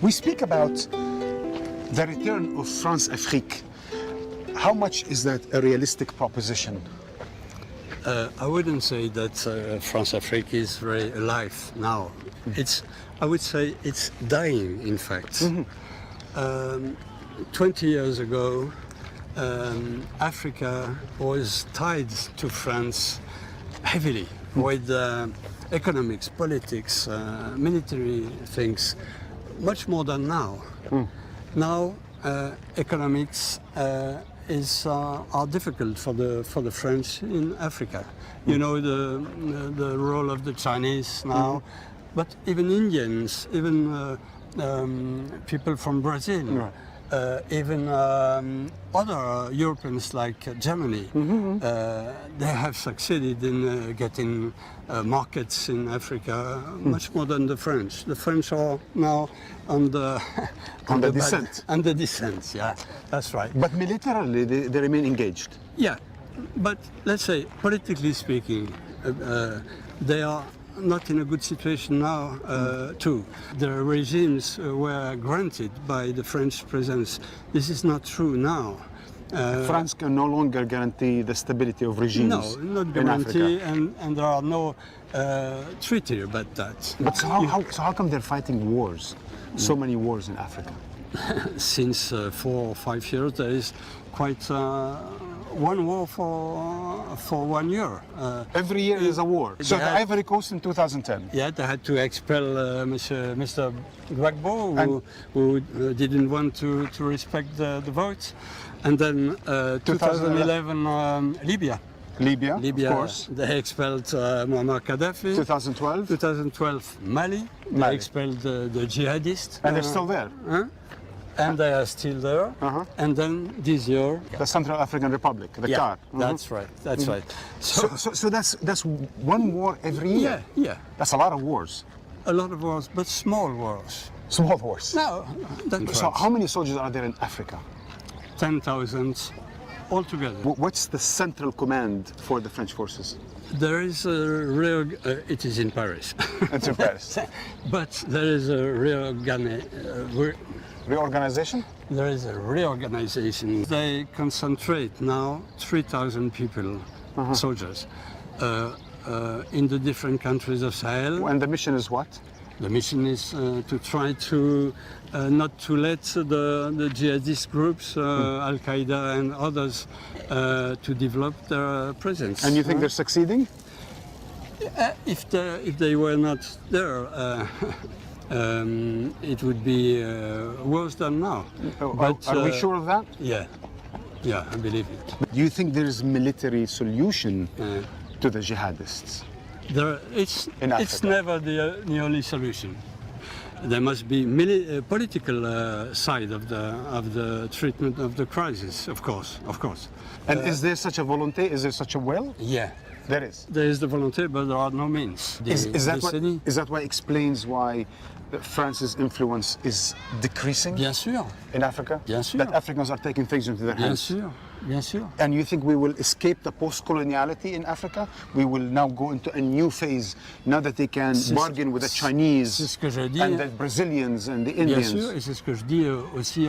We speak about the return of France-Afrique. How much is that a realistic proposition? I wouldn't say that France-Afrique is very alive now. I would say it's dying, in fact. 20 years ago, Africa was tied to France heavily with economics, politics, military things, much more than now. Now, economics are difficult for the French in Africa. You know the role of the Chinese now, but even Indians, even people from Brazil, even other Europeans like Germany, they have succeeded in getting markets in Africa much more than the French. The French are now on the descent. On the descent, yeah, that's right. But militarily, they remain engaged. Yeah, but let's say, politically speaking, they are not in a good situation now, too. The regimes were granted by the French presence. This is not true now. France can no longer guarantee the stability of regimes. No, not guarantee, and there are no treaty about that. But so how come they're fighting wars? So many wars in Africa. Since 4 or 5 years, there is quite one war for 1 year. Every year is a war. So the Ivory Coast in 2010. Yeah, they had to expel Mr. Gbagbo, who didn't want to respect the votes. And then 2011, Libya. Libya, of course. They expelled Muammar Gaddafi. 2012. 2012, Mali. They expelled the jihadists. And they're still there. And they are still there. And then this year, the Central African Republic, the CAR. That's right. That's right. So that's one war every year. Yeah. That's a lot of wars. A lot of wars, but small wars. Small wars. No, that's So right. how many soldiers are there in Africa? 10,000 altogether. What's the central command for the French forces? There is a it is in Paris. It's in Paris. But there is a Reorganization? There is a reorganization. They concentrate now 3,000 people, soldiers, in the different countries of Sahel. And the mission is what? The mission is to try to not to let the jihadist groups, Al-Qaeda and others, to develop their presence. And you think they're succeeding? If they were not there, it would be worse than now. But, are we sure of that? Yeah, I believe it. Do you think there is a military solution to the jihadists? It's never the only solution. There must be political side of the treatment of the crisis, of course. And is there such a volunté? Is there such a will? Yeah. There is. There is the volunteer, but there are no means. Is that why explains why France's influence is decreasing? Bien sûr. In Africa? Bien sûr. That Africans are taking things into their hands? Bien sûr. And you think we will escape the post-coloniality in Africa? We will now go into a new phase, now that they can bargain with the Chinese and the Brazilians and the Indians? Bien sûr, et c'est ce que je dis aussi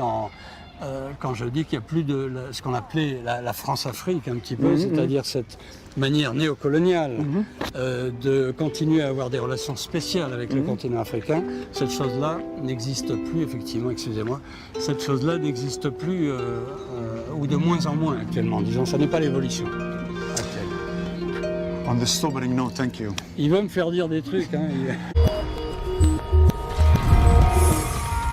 quand je dis qu'il n'y a plus de ce qu'on appelait la France-Afrique un petit peu, c'est-à-dire cette manière néocoloniale de continuer à avoir des relations spéciales avec le continent africain. Cette chose-là n'existe plus, effectivement, excusez-moi, cette chose-là n'existe plus, ou de moins en moins actuellement, disons, ça n'est pas l'évolution actuelle. On the sobering note, thank you. Il va me faire dire des trucs, hein.